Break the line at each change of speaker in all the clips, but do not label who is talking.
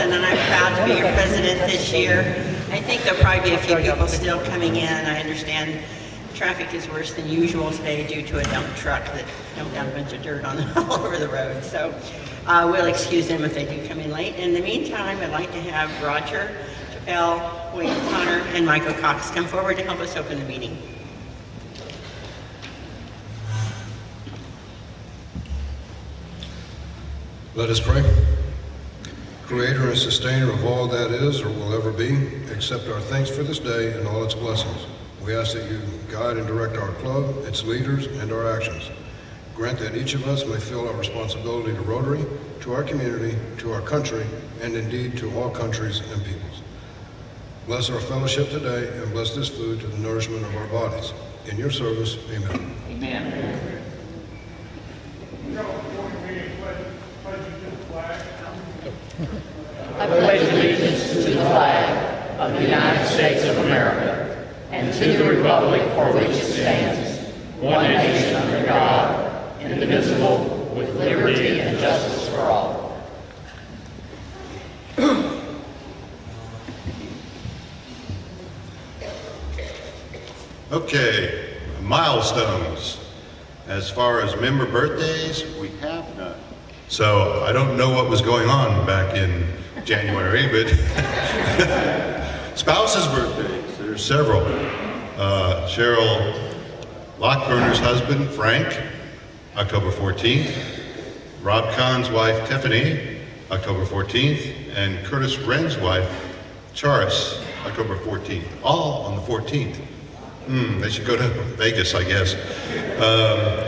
Wilson, and I'm proud to be your president this year. I think there'll probably be a few people still coming in. I understand traffic is worse than usual today due to a dump truck that dumped down a bunch of dirt on all over the road. So we'll excuse them if they do come in late. In the meantime, I'd like to have Roger, Chappelle, William Connor, and Michael Cox come forward to help us open the meeting.
Let us pray. Creator and sustainer of all that is or will ever be, accept our thanks for this day and all its blessings. We ask that you guide and direct our club, its leaders, and our actions. Grant that each of us may feel our responsibility to Rotary, to our community, to our country, and indeed to all countries and peoples. Bless our fellowship today and bless this food to the nourishment of our bodies. In your service, amen.
Amen. I pledge allegiance to the flag of the United States of America and to the republic for which it stands, one nation under God, indivisible, with liberty and justice for all.
Okay, milestones. As far as member birthdays, we have none. So I don't know what was going on back in January, but spouses' birthdays, there's several. Cheryl Lockburner's husband, Frank, October 14th. Rob Kahn's wife, Tiffany, October 14th. And Curtis Wren's wife, Charis, October 14th. All on the 14th. They should go to Vegas, I guess.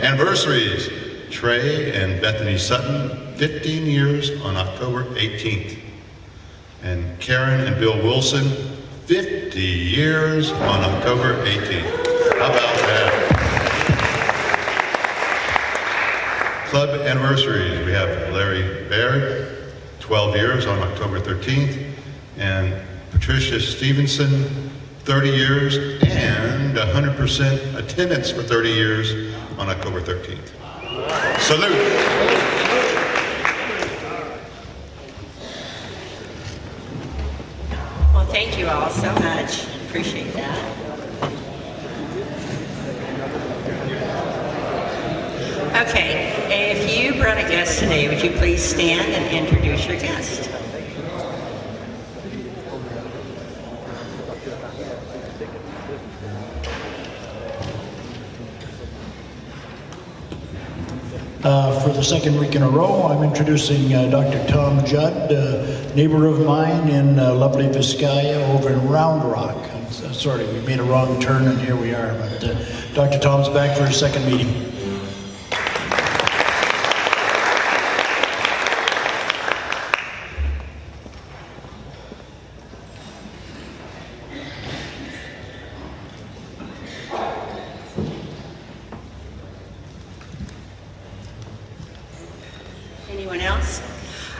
Anniversaries. Trey and Bethany Sutton, 15 years on October 18th. And Karen and Bill Wilson, 50 years on October 18th. How about that? Club anniversaries. We have Larry Baird, 12 years on October 13th. And Patricia Stevenson, 30 years and 100% attendance for 30 years on October 13th. Salute.
Well, thank you all so much. Appreciate that. Okay, if you brought a guest today, would you please stand and introduce your guest?
For the second week in a row, I'm introducing Dr. Tom Judd, a neighbor of mine in lovely Vizcaya over in Round Rock. Sorry, we made a wrong turn and here we are, but Dr. Tom's back for his second meeting.
Anyone else?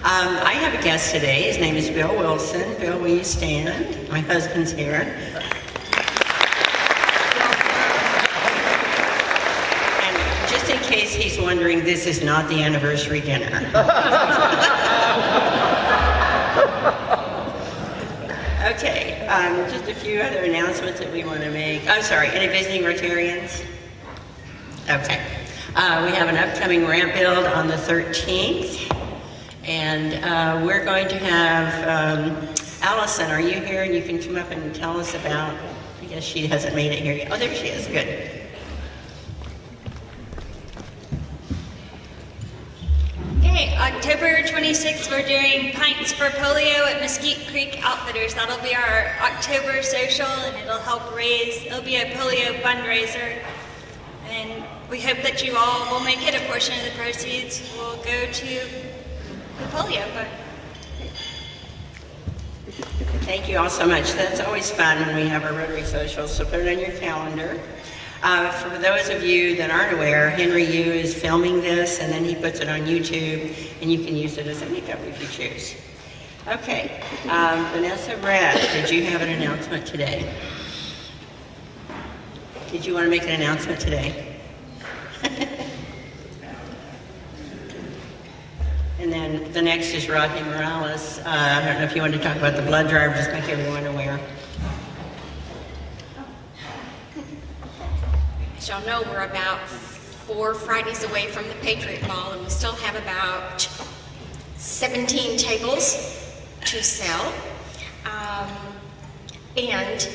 I have a guest today. His name is Bill Wilson. Bill, will you stand? My husband's here. And just in case he's wondering, this is not the anniversary dinner. Okay, just a few other announcements that we want to make. I'm sorry, any visiting Rotarians? Okay. We have an upcoming ramp build on the 13th, and we're going to have Allison, are you here? And you can come up and tell us about, I guess she hasn't made it here yet. Oh, there she is, good.
Okay, October 26th, we're doing Pints for Polio at Mesquite Creek Outfitters. That'll be our October social, and it'll be a polio fundraiser. And we hope that you all will make it. A portion of the proceeds will go to the polio fund.
Thank you all so much. That's always fun when we have our Rotary socials, so put it on your calendar. For those of you that aren't aware, Henry Yu is filming this, and then he puts it on YouTube, and you can use it as a makeup if you choose. Okay, Vanessa Brad, did you have an announcement today? Did you want to make an announcement today? And And then the next is Rodney Morales. I don't know if you want to talk about the blood drive, just make everyone aware.
As y'all know, we're about 4 Fridays away from the Patriot Ball, and we still have about 17 tables to sell. And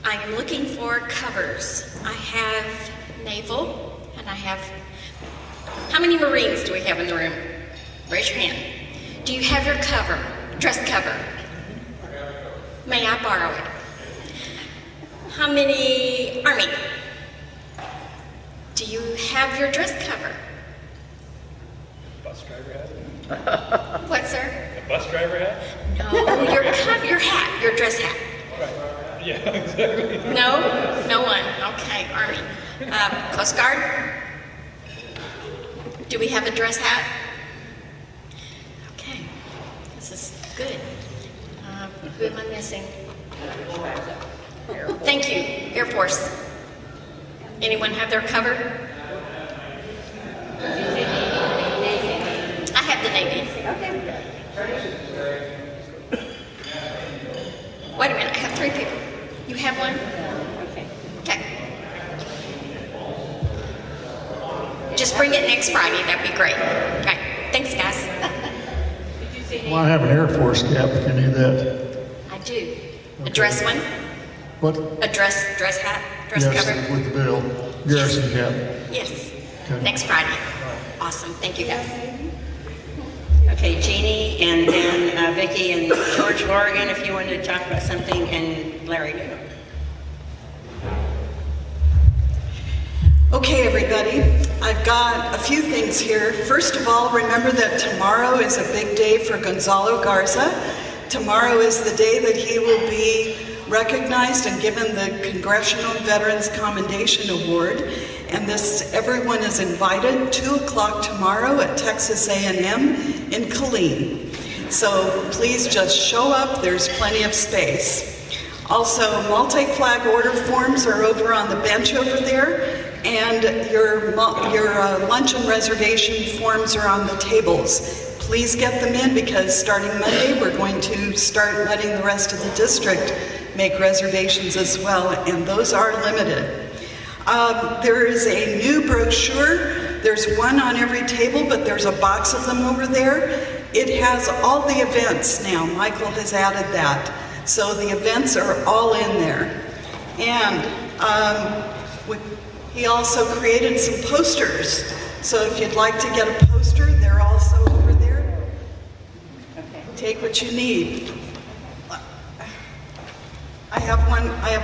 I am looking for covers. I have naval, and I have... How many Marines do we have in the room? Raise your hand. Do you have your cover, dress cover? May I borrow it? How many Army? Do you have your dress cover?
Bus driver hat?
What, sir?
A bus driver hat?
No, your hat, your dress hat.
Yeah, exactly.
No one. Okay, Army. Coast Guard? Do we have a dress hat? Okay, this is good. Who am I missing? Thank you, Air Force. Anyone have their cover? I have the Navy. Wait a minute, I have 3 people. You have one? Okay. Just bring it next Friday, that'd be great. Okay, thanks guys.
Well, I have an Air Force cap if you need that.
I do. A dress one?
What?
A dress hat? Dress
Yes,
cover?
with the bill. Garrison cap.
Yes.
Okay.
Next Friday. Awesome. Thank you guys.
Okay, Jeannie, and then Vicki and George Lorigan, if you wanted to talk about something, and Larry.
Okay, everybody, I've got a few things here. First of all, remember that tomorrow is a big day for Gonzalo Garza. Tomorrow is the day that he will be recognized and given the Congressional Veterans Commendation Award. And everyone is invited, 2 o'clock tomorrow at Texas A&M in Killeen. So please just show up, there's plenty of space. Also, multi-flag order forms are over on the bench over there, and your luncheon reservation forms are on the tables. Please get them in, because starting Monday, we're going to start letting the rest of the district make reservations as well, and those are limited. There is a new brochure. There's one on every table, but there's a box of them over there. It has all the events now. Michael has added that. So the events are all in there. And he also created some posters. So if you'd like to get a poster, they're also over there. Take what you need. I have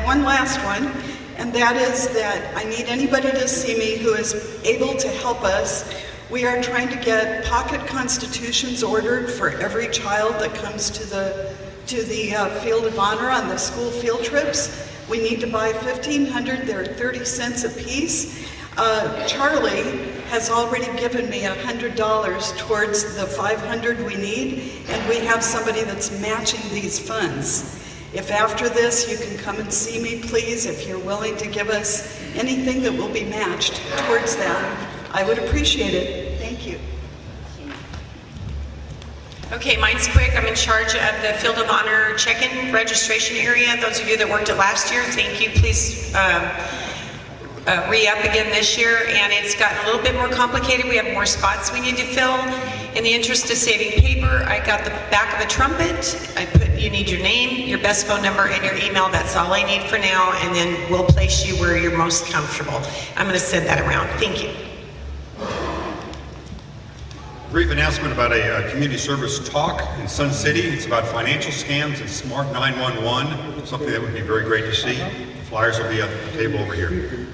one last one, and that is that I need anybody to see me who is able to help us. We are trying to get pocket constitutions ordered for every child that comes to the Field of Honor on the school field trips. We need to buy 1,500. They're 30 cents a piece. Charlie has already given me $100 towards the 500 we need, and we have somebody that's matching these funds. If after this you can come and see me, please, if you're willing to give us anything that will be matched towards that, I would appreciate it. Thank you.
Okay, mine's quick. I'm in charge of the Field of Honor check-in registration area. Those of you that worked it last year, thank you. Please re-up again this year, and it's gotten a little bit more complicated. We have more spots we need to fill. In the interest of saving paper, I got the back of a trumpet. I put, you need your name, your best phone number, and your email. That's all I need for now, and then we'll place you where you're most comfortable. I'm going to send that around. Thank you.
Brief announcement about a community service talk in Sun City. It's about financial scams and smart 911, something that would be very great to see. The flyers will be at the table over here.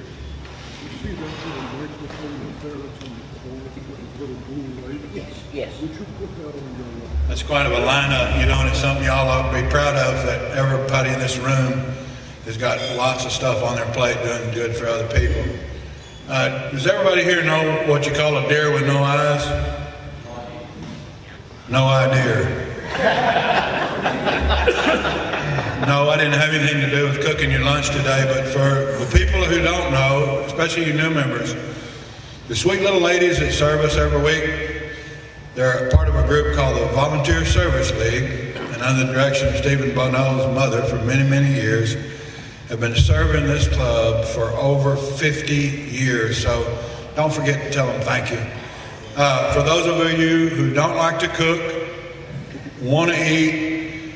Yes.
That's quite of a lineup, and it's something y'all ought to be proud of, that everybody in this room has got lots of stuff on their plate doing good for other people. Does everybody here know what you call a deer with no eyes? No idea. No, I didn't have anything to do with cooking your lunch today, but for the people who don't know, especially you new members, the sweet little ladies that serve us every week, They're part of a group called the Volunteer Service League, and under the direction of Stephen Benold's mother for many, many years, have been serving this club for over 50 years. So don't forget to tell them thank you. For those of you who don't like to cook, want to eat,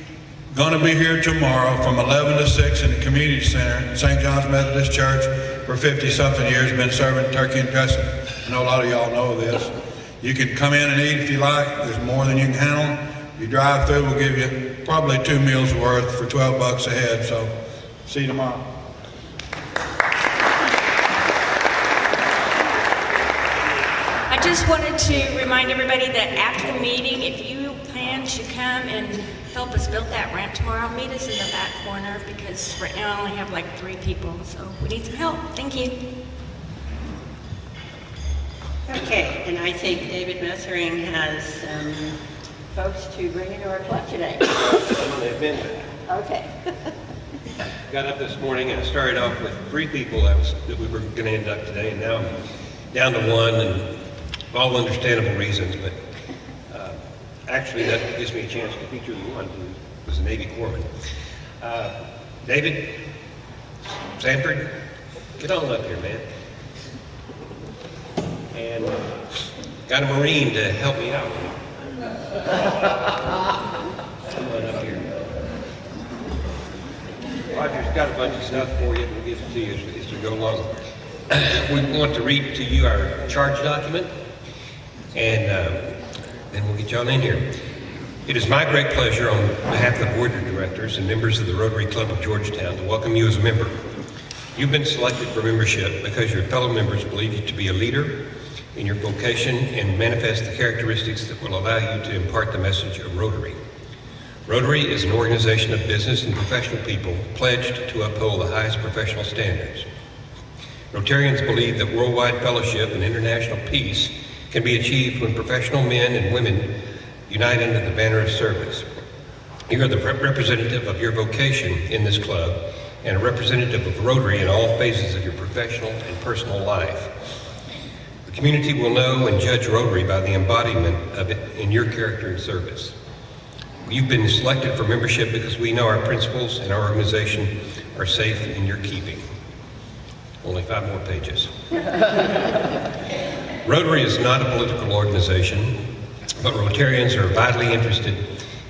going to be here tomorrow from 11 to 6 in the community center, St. John's Methodist Church, for 50-something years, been serving turkey and dressing. I know a lot of y'all know this. You can come in and eat if you like. There's more than you can handle. You drive through, we'll give you probably 2 meals worth for $12 a head. So see you tomorrow.
I just wanted to remind everybody that after the meeting, if you plan to come and help us build that ramp tomorrow, meet us in the back corner, because right now I only have like 3 people, so we need some help. Thank you.
Okay, and I think David Messering has some folks to bring into our club today.
They've been.
Okay.
Got up this morning and I started off with 3 people that we were going to induct today, and now I'm down to 1, and for all understandable reasons, but actually that gives me a chance to feature the one who was a Navy corpsman. David, Sanford, get on up here, man. And got a Marine to help me out. Come on up here. Roger's got a bunch of stuff for you. We'll give it to you as you go along. We want to read to you our charge document, and then we'll get you on in here. It is my great pleasure on behalf of the board of directors and members of the Rotary Club of Georgetown to welcome you as a member. You've been selected for membership because your fellow members believe you to be a leader in your vocation and manifest the characteristics that will allow you to impart the message of Rotary. Rotary is an organization of business and professional people pledged to uphold the highest professional standards. Rotarians believe that worldwide fellowship and international peace can be achieved when professional men and women unite under the banner of service. You are the representative of your vocation in this club and a representative of Rotary in all phases of your professional and personal life. The community will know and judge Rotary by the embodiment of it in your character and service. You've been selected for membership because we know our principles and our organization are safe in your keeping. Only 5 more pages. Rotary is not a political organization, but Rotarians are vitally interested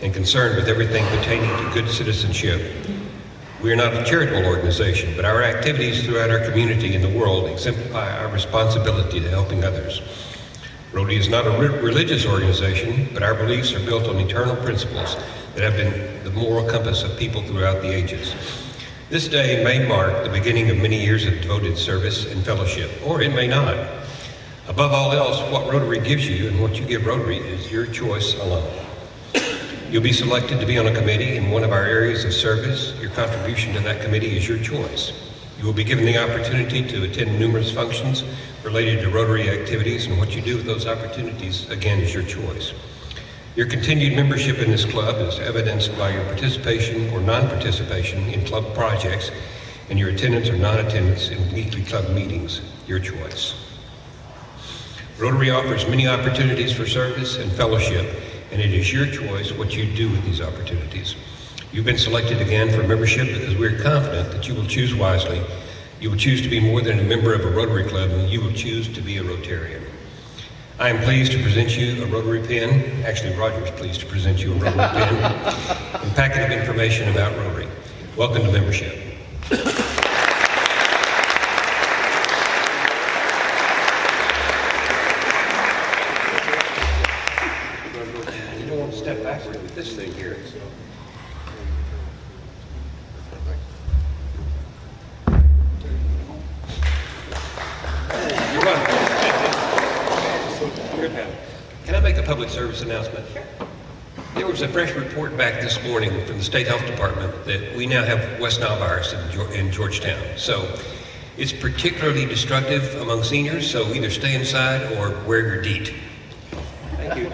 and concerned with everything pertaining to good citizenship. We are not a charitable organization, but our activities throughout our community and the world exemplify our responsibility to helping others. Rotary is not a religious organization, but our beliefs are built on eternal principles that have been the moral compass of people throughout the ages. This day may mark the beginning of many years of devoted service and fellowship, or it may not. Above all else, what Rotary gives you and what you give Rotary is your choice alone. You'll be selected to be on a committee in one of our areas of service. Your contribution to that committee is your choice. You will be given the opportunity to attend numerous functions related to Rotary activities, and what you do with those opportunities, again, is your choice. Your continued membership in this club is evidenced by your participation or non-participation in club projects and your attendance or non-attendance in weekly club meetings, your choice. Rotary offers many opportunities for service and fellowship, and it is your choice what you do with these opportunities. You've been selected again for membership because we're confident that you will choose wisely. You will choose to be more than a member of a Rotary Club, and you will choose to be a Rotarian. I am pleased to present you a Rotary pin. Actually, Roger is pleased to present you a Rotary pin and packet of information about Rotary. Welcome to membership. You don't want to step backward with this thing here. Can I make a public service announcement? There was a fresh report back this morning from the State Health Department that we now have West Nile virus in Georgetown. So it's particularly destructive among seniors, so either stay inside or wear your DEET. Thank you.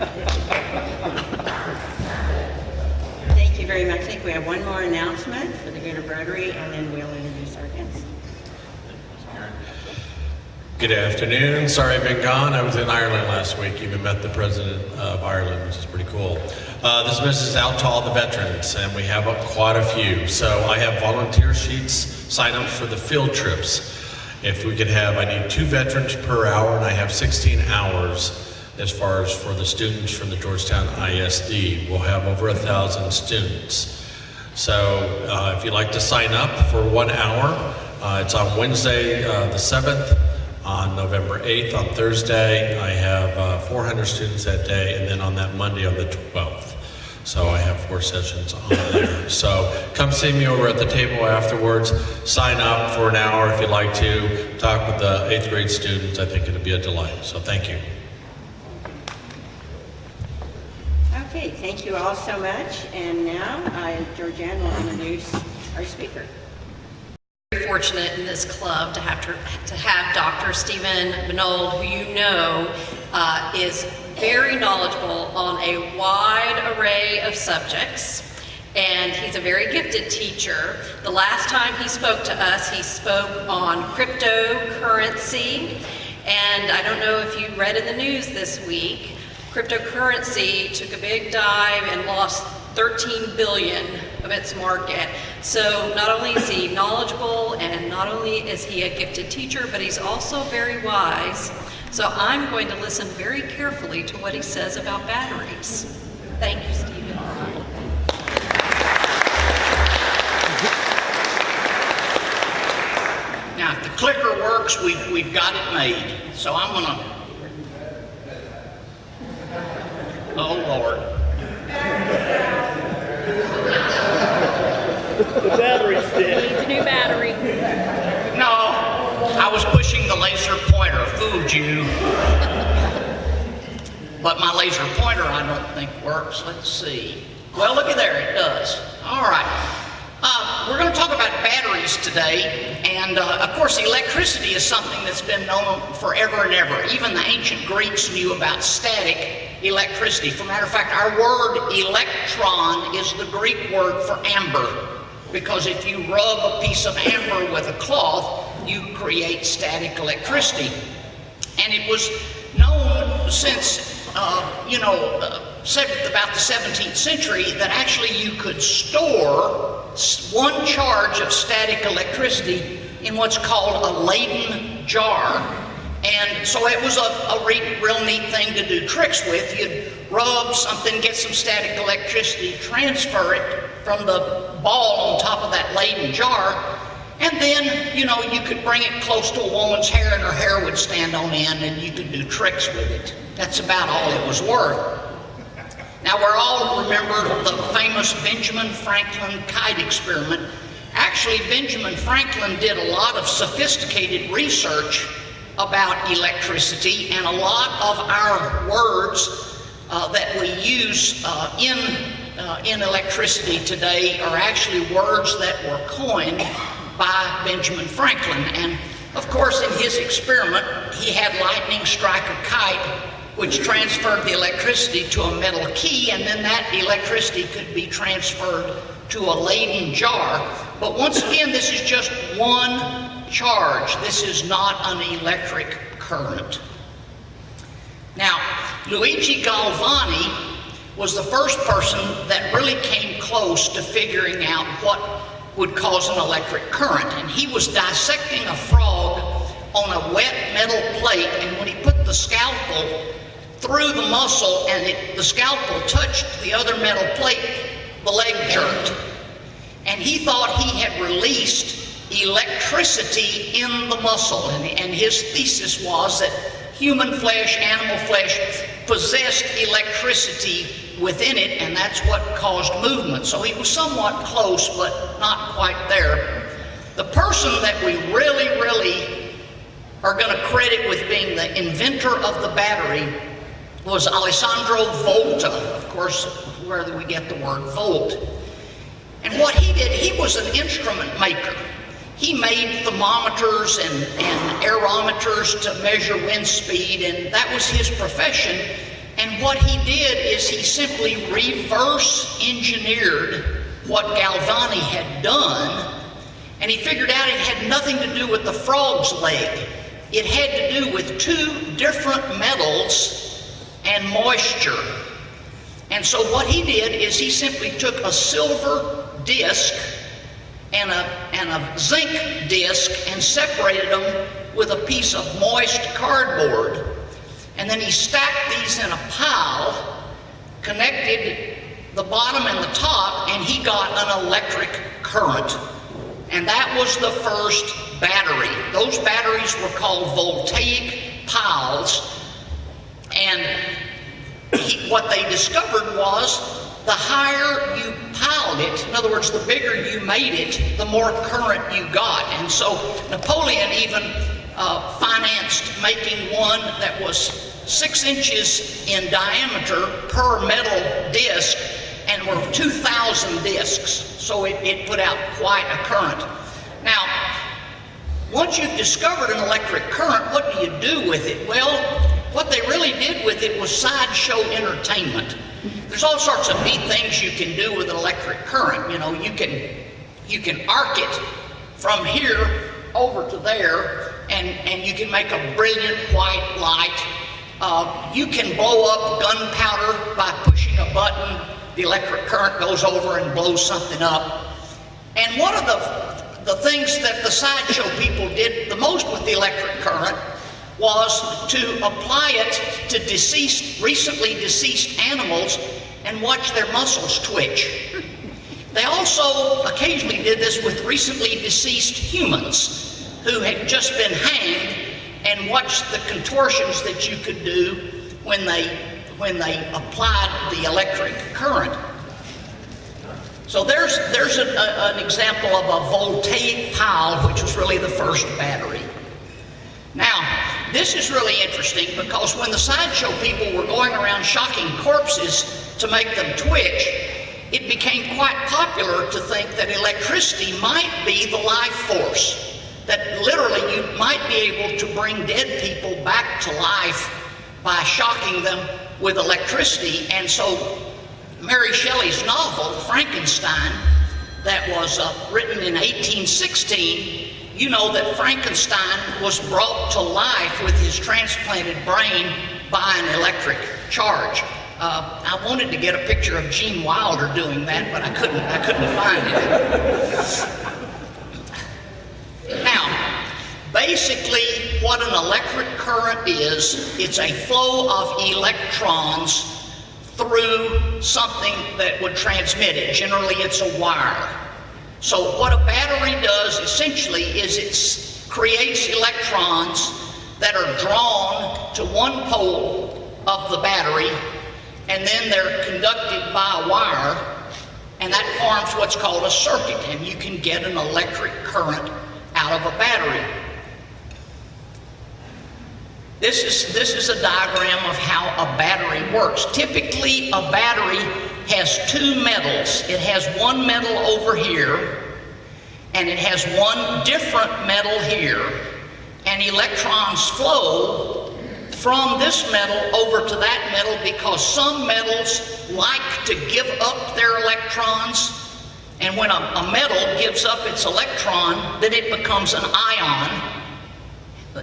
Thank you very much. I think we have one more announcement for the good of Rotary, and then we'll introduce our guests.
Good afternoon. Sorry I've been gone. I was in Ireland last week. Even met the president of Ireland, which is pretty cool. This message is out to all the veterans, and we have quite a few. So I have volunteer sheets, sign-ups for the field trips. If we could have, I need 2 veterans per hour, and I have 16 hours as far as for the students from the Georgetown ISD. We'll have over 1,000 students. So if you'd like to sign up for 1 hour, it's on Wednesday the 7th, on November 8th, on Thursday. I have 400 students that day, and then on that Monday on the 12th. So I have 4 sessions on there. So come see me over at the table afterwards. Sign up for an hour if you'd like to. Talk with the 8th grade students. I think it'll be a delight. So thank you.
Okay, thank you all so much. And now Georgianne will introduce our speaker.
Very fortunate in this club to have Dr. Stephen Benold, who you know is very knowledgeable on a wide array of subjects, and he's a very gifted teacher. The last time he spoke to us, he spoke on cryptocurrency, and I don't know if you read in the news this week, cryptocurrency took a big dive and lost 13 billion of its market. So not only is he knowledgeable and not only is he a gifted teacher, but he's also very wise. So I'm going to listen very carefully to what he says about batteries. Thank you, Stephen.
Now, if the clicker works, we've got it made. So I'm gonna, oh Lord.
The battery's dead. Needs a new battery.
No, I was pushing the laser pointer. Fooled you. But my laser pointer, I don't think works. Let's see. Well, look at there, it does. All right. We're going to talk about batteries today, and of course electricity is something that's been known forever and ever. Even the ancient Greeks knew about static electricity. For a matter of fact, our word electron is the Greek word for amber, because if you rub a piece of amber with a cloth, you create static electricity. And it was known since, about the 17th century that actually you could store 1 charge of static electricity in what's called a Leyden jar. And so it was a real neat thing to do tricks with. You'd rub something, get some static electricity, transfer it from the ball on top of that Leyden jar, and then, you could bring it close to a woman's hair and her hair would stand on end and you could do tricks with it. That's about all it was worth. Now, we all remember the famous Benjamin Franklin kite experiment. Actually, Benjamin Franklin did a lot of sophisticated research about electricity, and a lot of our words that we use in electricity today are actually words that were coined by Benjamin Franklin. And of course, in his experiment, he had lightning strike a kite, which transferred the electricity to a metal key, and then that electricity could be transferred to a Leyden jar. But once again, this is just 1 charge. This is not an electric current. Now, Luigi Galvani was the first person that really came close to figuring out what would cause an electric current. And he was dissecting a frog on a wet metal plate, and when he put the scalpel through the muscle and the scalpel touched the other metal plate, the leg jerked. And he thought he had released electricity in the muscle. And his thesis was that human flesh, animal flesh, possessed electricity within it, and that's what caused movement. So he was somewhat close, but not quite there. The person that we really are going to credit with being the inventor of the battery was Alessandro Volta, of course, where we get the word volt. And what he did, he was an instrument maker. He made thermometers and aerometers to measure wind speed, and that was his profession. And what he did is he simply reverse engineered what Galvani had done, and he figured out it had nothing to do with the frog's leg.
it had to do with two different metals and moisture. And so what he did is he simply took a silver disc and a zinc disc and separated them with a piece of moist cardboard. And then he stacked these in a pile, connected the bottom and the top, and he got an electric current. And that was the first battery. Those batteries were called voltaic piles. And what they discovered was the higher you piled it, in other words, the bigger you made it, the more current you got. And so Napoleon even financed making one that was 6 inches in diameter per metal disc, and were 2,000 discs. So it put out quite a current. Now, once you've discovered an electric current, what do you do with it? Well, what they really did with it was sideshow entertainment. There's all sorts of neat things you can do with an electric current. You know, you can arc it from here over to there, and you can make a brilliant white light. You can blow up gunpowder by pushing a button. The electric current goes over and blows something up. And one of the things that the sideshow people did the most with the electric current was to apply it to recently deceased animals and watch their muscles twitch. They also occasionally did this with recently deceased humans who had just been hanged, and watched the contortions that you could do when they applied the electric current. So there's an example of a voltaic pile, which was really the first battery. Now, this is really interesting because when the sideshow people were going around shocking corpses to make them twitch, it became quite popular to think that electricity might be the life force, that literally you might be able to bring dead people back to life by shocking them with electricity. And so Mary Shelley's novel, Frankenstein, that was written in 1816, you know that Frankenstein was brought to life with his transplanted brain by an electric charge. I wanted to get a picture of Gene Wilder doing that, but I couldn't find it. Now, basically what an electric current is, it's a flow of electrons through something that would transmit it. Generally, it's a wire. So what a battery does essentially is it creates electrons that are drawn to one pole of the battery, and then they're conducted by a wire, and that forms what's called a circuit, and you can get an electric current out of a battery. This is a diagram of how a battery works. Typically, a battery has two metals. It has one metal over here, and it has one different metal here, and electrons flow from this metal over to that metal because some metals like to give up their electrons, and when a metal gives up its electron, then it becomes an ion.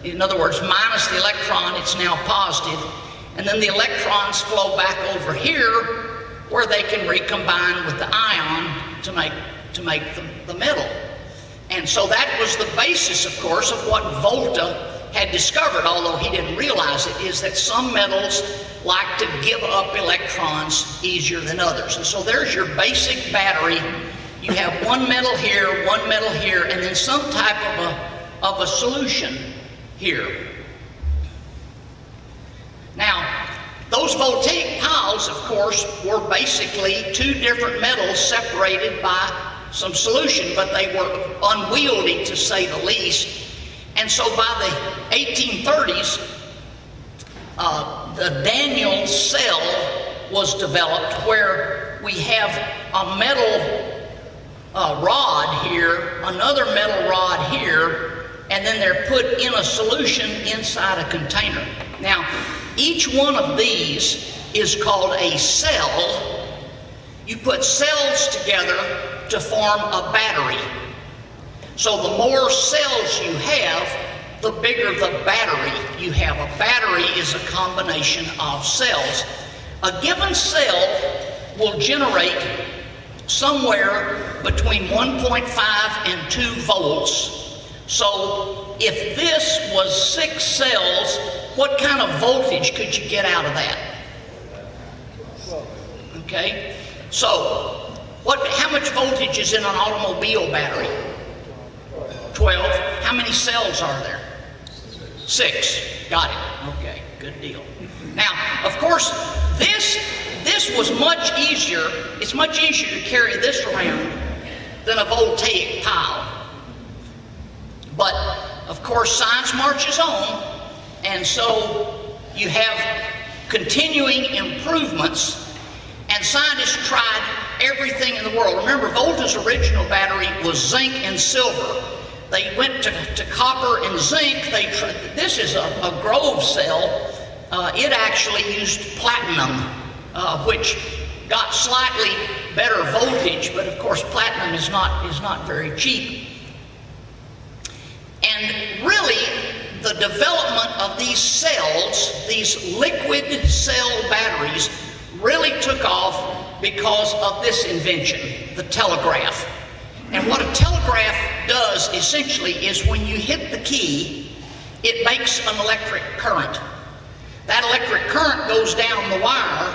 In other words, minus the electron, it's now positive, and then the electrons flow back over here where they can recombine with the ion to make the metal. And so that was the basis, of course, of what Volta had discovered, although he didn't realize it, is that some metals like to give up electrons easier than others. And so there's your basic battery. You have one metal here, and then some type of a solution here. Now, those voltaic piles, of course, were basically two different metals separated by some solution, but they were unwieldy, to say the least. And so by the 1830s, the Daniell cell was developed, where we have a metal rod here, another metal rod here, and then they're put in a solution inside a container. Now, each one of these is called a cell. You put cells together to form a battery. So the more cells you have, the bigger the battery you have. A battery is a combination of cells. A given cell will generate somewhere between 1.5 and 2 volts. So if this was 6 cells, what kind of voltage could you get out of that? Okay, so how much voltage is in an automobile battery? 12. How many cells are there? 6. Got it. Okay, good deal. Now, of course, this was much easier. It's much easier to carry this around than a voltaic pile. But, of course, science marches on, and so you have continuing improvements, and scientists tried everything in the world. Remember, Volta's original battery was zinc and silver. They went to copper and zinc. This is a Grove cell. It actually used platinum, which got slightly better voltage, but of course platinum is not very cheap. And really, the development of these cells, these liquid cell batteries, really took off because of this invention, the telegraph. And what a telegraph does essentially is when you hit the key, it makes an electric current. That electric current goes down the wire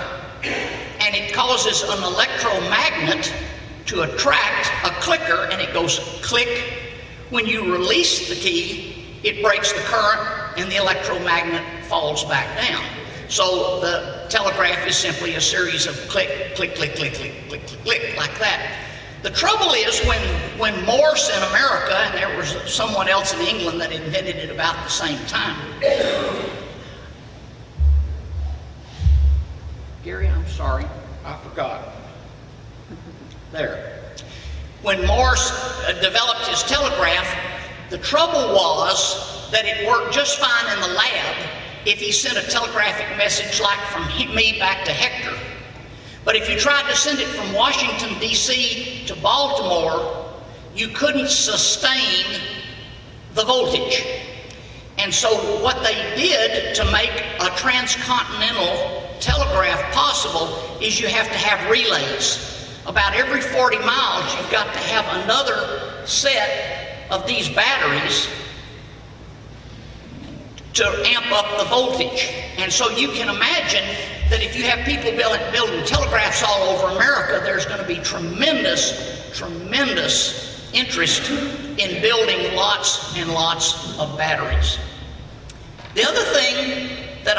and it causes an electromagnet to attract a clicker, and it goes click. When you release the key, it breaks the current and the electromagnet falls back down. So the telegraph is simply a series of click, click, click, click, click, click, click, click, like that. The trouble is when Morse in America, and there was someone else in England that invented it about the same time. Gary, I'm sorry, I forgot. There. When Morse developed his telegraph, the trouble was that it worked just fine in the lab if he sent a telegraphic message like from me back to Hector. But if you tried to send it from Washington, D.C. to Baltimore, you couldn't sustain the voltage. And so what they did to make a transcontinental telegraph possible is you have to have relays. About every 40 miles, you've got to have another set of these batteries to amp up the voltage. And so you can imagine that if you have people building telegraphs all over America, there's going to be tremendous interest in building lots and lots of batteries. The other thing that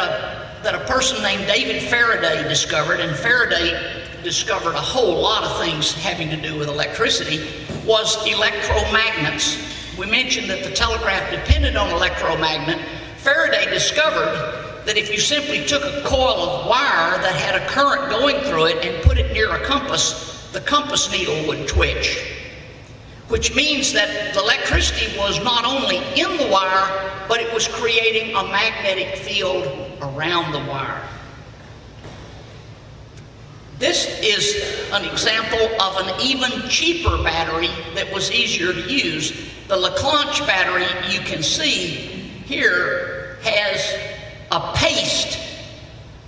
a person named David Faraday discovered, and Faraday discovered a whole lot of things having to do with electricity, was electromagnets. We mentioned that the telegraph depended on electromagnet. Faraday discovered that if you simply took a coil of wire that had a current going through it and put it near a compass, the compass needle would twitch. Which means that the electricity was not only in the wire, but it was creating a magnetic field around the wire. This is an example of an even cheaper battery that was easier to use. The Leclanche battery, you can see here, has a paste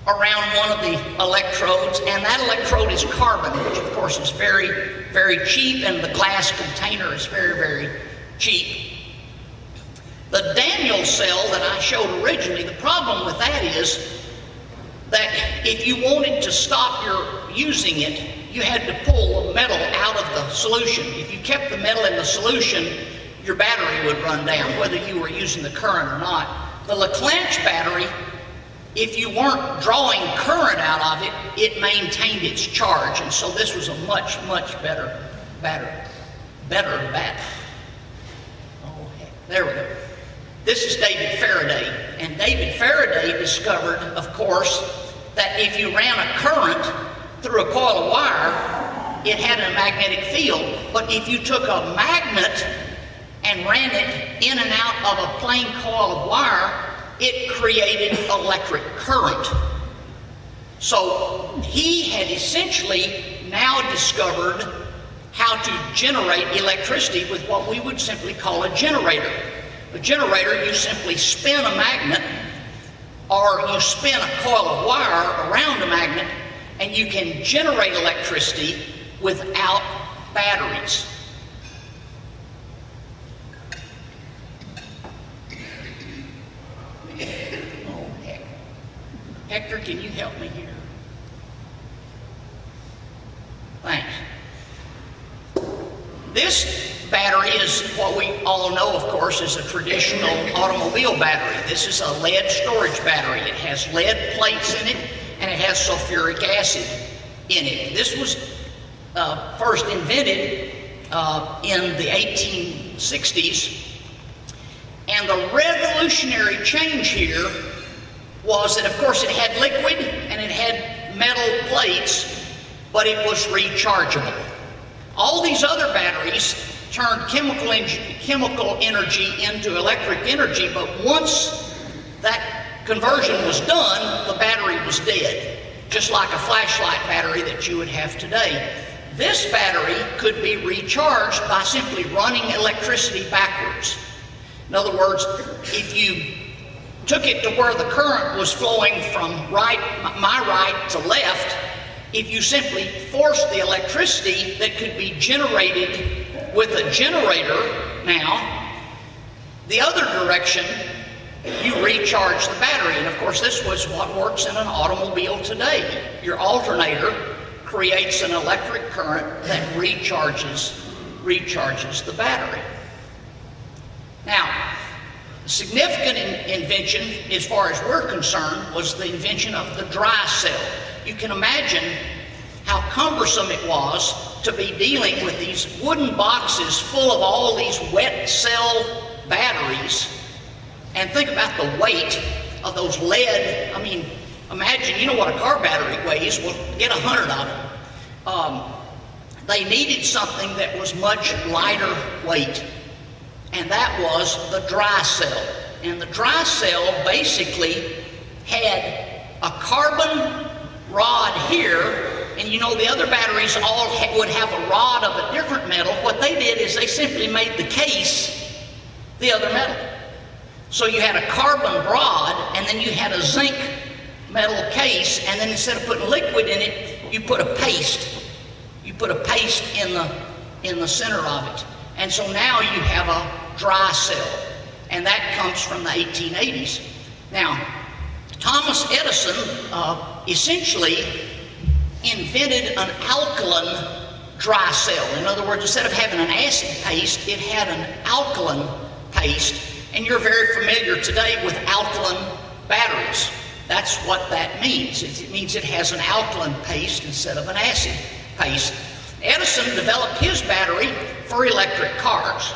around one of the electrodes, and that electrode is carbon, which of course is very, very cheap, and the glass container is very, very cheap. The Daniel cell that I showed originally, the problem with that is that if you wanted to stop your using it, you had to pull the metal out of the solution. If you kept the metal in the solution, your battery would run down, whether you were using the current or not. The Leclanche battery, if you weren't drawing current out of it, it maintained its charge, and so this was a much, much better battery. Oh, heck, there we go. This is David Faraday, and David Faraday discovered, of course, that if you ran a current through a coil of wire, it had a magnetic field. But if you took a magnet and ran it in and out of a plain coil of wire, it created electric current. So he had essentially now discovered how to generate electricity with what we would simply call a generator. A generator, you simply spin a magnet, or you spin a coil of wire around a magnet, and you can generate electricity without batteries. Oh, heck. Hector, can you help me here? Thanks. This battery is what we all know, of course, is a traditional automobile battery. This is a lead storage battery. It has lead plates in it, and it has sulfuric acid in it. This was first invented in the 1860s, and the revolutionary change here was that, of course, it had liquid and it had metal plates, but it was rechargeable. All these other batteries turned chemical energy into electric energy, but once that conversion was done, the battery was dead, just like a flashlight battery that you would have today. This battery could be recharged by simply running electricity backwards. In other words, if you took it to where the current was flowing from my right to left, if you simply forced the electricity that could be generated with a generator now, the other direction, you recharge the battery. And of course, this was what works in an automobile today. Your alternator creates an electric current that recharges the battery. Now, a significant invention, as far as we're concerned, was the invention of the dry cell. You can imagine how cumbersome it was to be dealing with these wooden boxes full of all these wet cell batteries. And think about the weight of those lead. I mean, imagine, you know what a car battery weighs. Well, get 100 of them. They needed something that was much lighter weight, and that was the dry cell. And the dry cell basically had a carbon rod here, and you know the other batteries all would have a rod of a different metal. What they did is they simply made the case the other metal. So you had a carbon rod, and then you had a zinc metal case, and then instead of putting liquid in it, you put a paste. You put a paste in the center of it. And so now you have a dry cell, and that comes from the 1880s. Now, Thomas Edison essentially invented an alkaline dry cell. In other words, instead of having an acid paste, it had an alkaline paste. And you're very familiar today with alkaline batteries. That's what that means. It means it has an alkaline paste instead of an acid paste. Edison developed his battery for electric cars.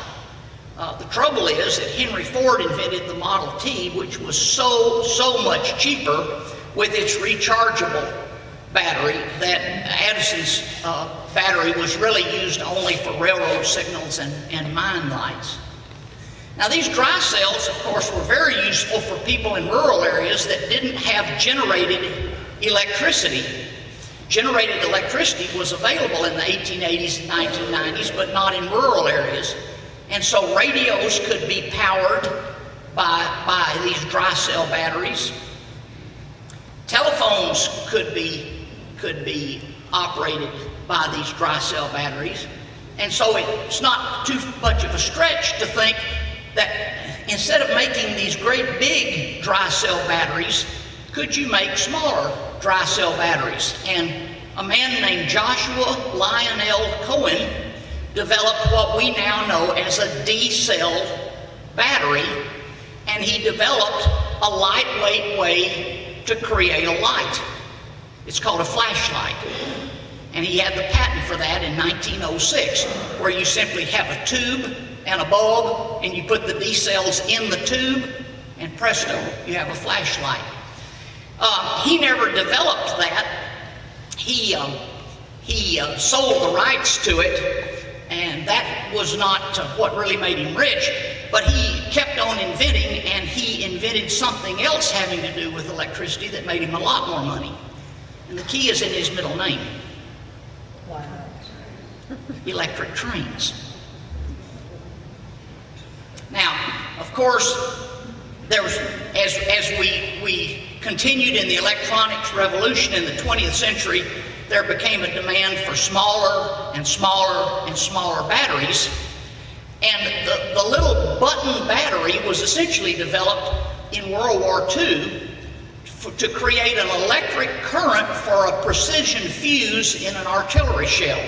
The trouble is that Henry Ford invented the Model T, which was so much cheaper with its rechargeable battery that Edison's battery was really used only for railroad signals and mine lights. Now, these dry cells, of course, were very useful for people in rural areas that didn't have generated electricity. Generated electricity was available in the 1880s and 1990s, but not in rural areas. And so radios could be powered by these dry cell batteries. Telephones could be operated by these dry cell batteries. And so it's not too much of a stretch to think that instead of making these great big dry cell batteries, could you make smaller dry cell batteries? And a man named Joshua Lionel Cohen developed what we now know as a D-cell battery, and he developed a lightweight way to create a light. It's called a flashlight. And he had the patent for that in 1906, where you simply have a tube and a bulb, and you put the D cells in the tube, and presto, you have a flashlight. He never developed that. He sold the rights to it, and that was not what really made him rich, but he kept on inventing, and he invented something else having to do with electricity that made him a lot more money. And the key is in his middle name. Wow. Electric trains. Now, of course, there was, as we continued in the electronics revolution in the 20th century, there became a demand for smaller and smaller and smaller batteries. And the little button battery was essentially developed in World War II to create an electric current for a precision fuse in an artillery shell.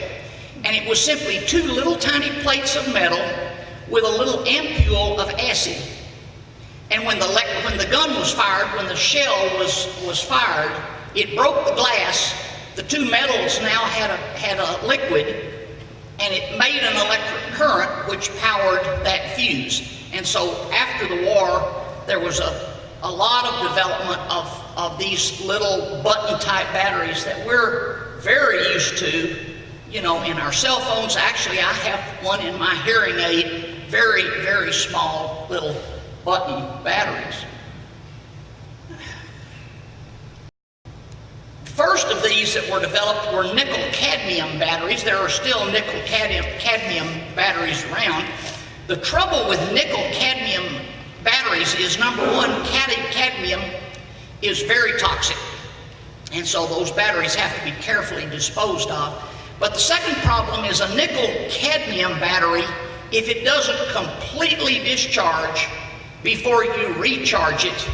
And it was simply two little tiny plates of metal with a little ampule of acid. And when the gun was fired, when the shell was fired, it broke the glass. The two metals now had a liquid, and it made an electric current which powered that fuse. And so after the war, there was a lot of development of these little button-type batteries that we're very used to, you know, in our cell phones. Actually, I have one in my hearing aid, very, very small little button batteries. First of these that were developed were nickel-cadmium batteries. There are still nickel-cadmium batteries around. The trouble with nickel-cadmium batteries is, number one, cadmium is very toxic. And so those batteries have to be carefully disposed of. But the second problem is a nickel-cadmium battery, if it doesn't completely discharge before you recharge it,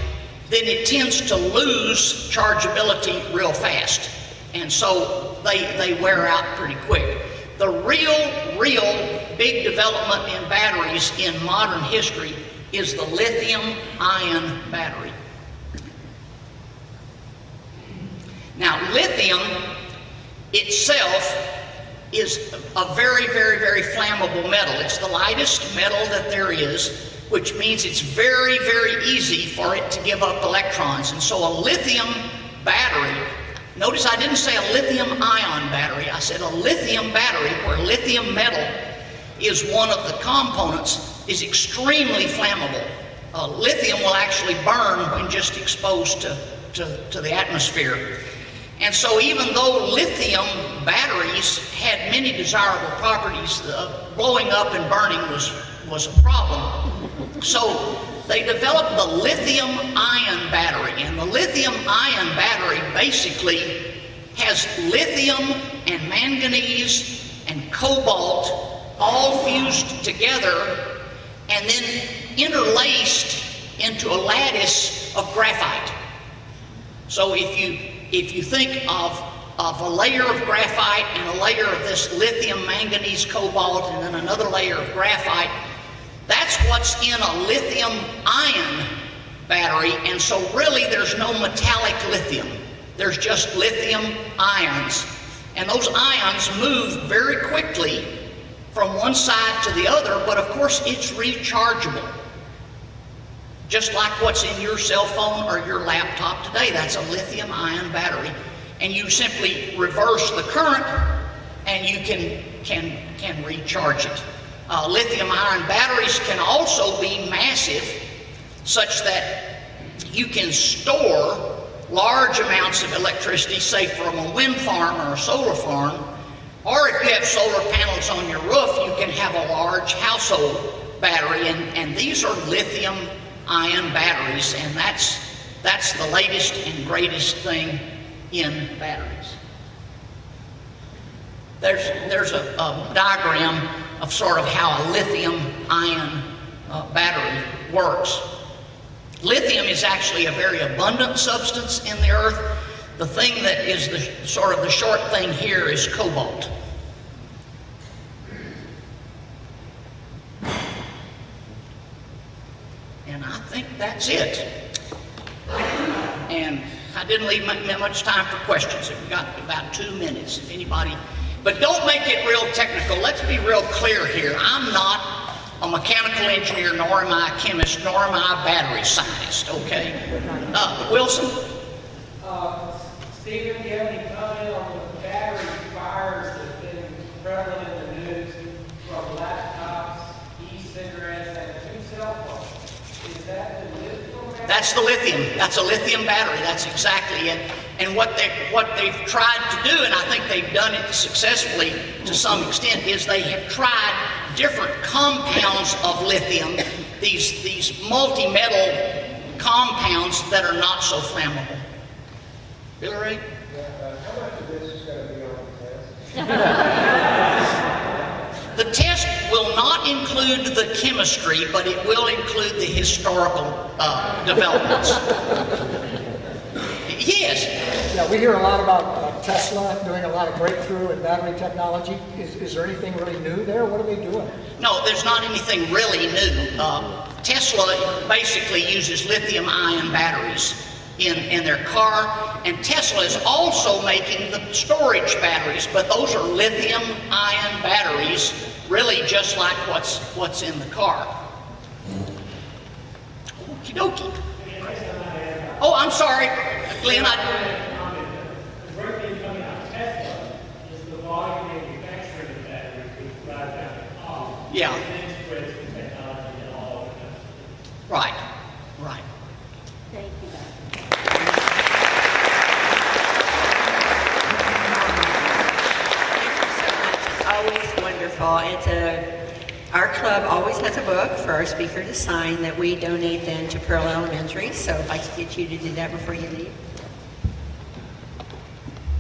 then it tends to lose chargeability real fast. And so they wear out pretty quick. The real big development in batteries in modern history is the lithium-ion battery. Now, lithium itself is a very, very, very flammable metal. It's the lightest metal that there is, which means it's very, very easy for it to give up electrons. And so a lithium battery, notice I didn't say a lithium-ion battery, I said a lithium battery, where lithium metal is one of the components, is extremely flammable. Lithium will actually burn when just exposed to the atmosphere. And so even though lithium batteries had many desirable properties, blowing up and burning was a problem. So they developed the lithium-ion battery, and the lithium-ion battery basically has lithium and manganese and cobalt all fused together and then interlaced into a lattice of graphite. So if you think of a layer of graphite and a layer of this lithium, manganese, cobalt, and then another layer of graphite, that's what's in a lithium-ion battery. And so really there's no metallic lithium. There's just lithium ions. And those ions move very quickly from one side to the other, but of course it's rechargeable. Just like what's in your cell phone or your laptop today, that's a lithium-ion battery. And you simply reverse the current and you can recharge it. Lithium-ion batteries can also be massive, such that you can store large amounts of electricity, say from a wind farm or a solar farm, or if you have solar panels on your roof, you can have a large household battery, and these are lithium-ion batteries, and that's the latest and greatest thing in batteries. There's a diagram of sort of how a lithium-ion battery works. Lithium is actually a very abundant substance in the earth. The thing that is the short thing here is cobalt. And I think that's it. And I didn't leave much time for questions. We've got about 2 minutes, if anybody. But don't make it real technical. Let's be real clear here. I'm not a mechanical engineer, nor am I a chemist, nor am I a battery scientist, okay? Wilson?
Stephen, do you have any comment on the battery fires that have been prevalent in the news from laptops, e-cigarettes, and 2 cell phones? Is that the lithium battery?
That's the lithium. That's a lithium battery. That's exactly it. And what they've tried to do, and I think they've done it successfully to some extent, is they have tried different compounds of lithium these multi-metal compounds that are not so flammable. Bill Ray?
How much of this is going to be on the test?
The test will not include the chemistry, but it will include the historical developments. Yes.
Yeah, we hear a lot about Tesla doing a lot of breakthrough in battery technology. Is there anything really new there? What are they doing?
No, there's not anything really new. Tesla basically uses lithium-ion batteries in their car, and Tesla is also making the storage batteries, but those are lithium-ion batteries, really just like what's in the car. Okie dokie. Oh, I'm sorry, Glenn.
The great thing coming out of Tesla is the volume manufacturing of batteries, which drives down the cost.
Yeah.
And integrates the technology in all of the countries.
Right, right.
Thank you. Always wonderful. Our club always has a book for our speaker to sign that we donate then to Pearl Elementary. So if I could get you to do that before you leave.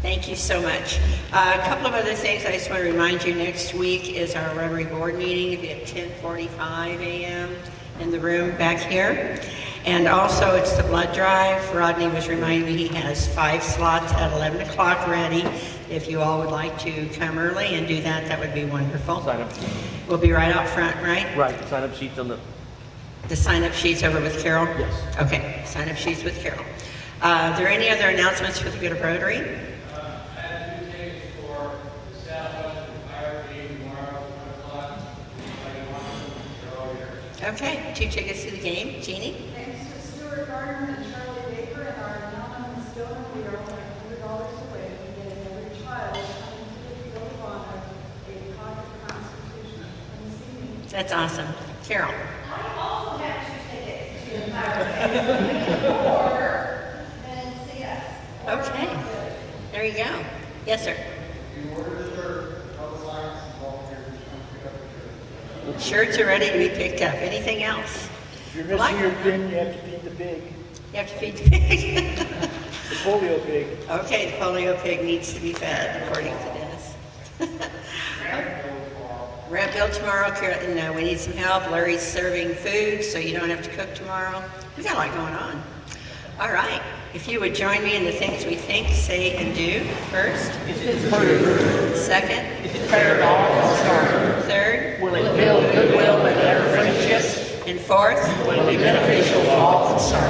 Thank you so much. A couple of other things I just want to remind you. Next week is our Rotary Board meeting. It'll be at 10:45 a.m. in the room back here. And also it's the blood drive. Rodney was reminding me he has 5 slots at 11 o'clock ready. If you all would like to come early and do that, that would be wonderful.
Sign up.
We'll be right out front, right?
Right, sign up sheets on the...
The sign-up sheets over with Carol?
Yes.
Okay, sign-up sheets with Carol. Are there any other announcements for the good of Rotary?
I have 2 tickets for the Southwestern Fire Game tomorrow at 1 o'clock. They're all here.
Okay, 2 tickets to the game. Jeannie?
Thanks to Stuart Gardner and Charlie Baker and our anonymous donor, we are only $100 away from getting every child coming to the Field of Honor a copy of the Constitution and singing.
That's awesome. Carol?
I also have 2 tickets to the Fire Game order and CS.
Okay. There you go. Yes, sir. Shirts are ready to be picked up. Anything else?
If you're missing your pin, you have to feed the pig.
You have to feed the pig.
The polio pig.
Okay, the polio pig needs to be fed, according to Dennis. Ramp bill tomorrow. Carol, no, we need some help. Larry's serving food, so you don't have to cook tomorrow. We got a lot going on. All right. If you would join me in the things we think, say, and do. First. Second. Third.
Will it build goodwill and better friendships?
And fourth.
Will it be beneficial to all concerned?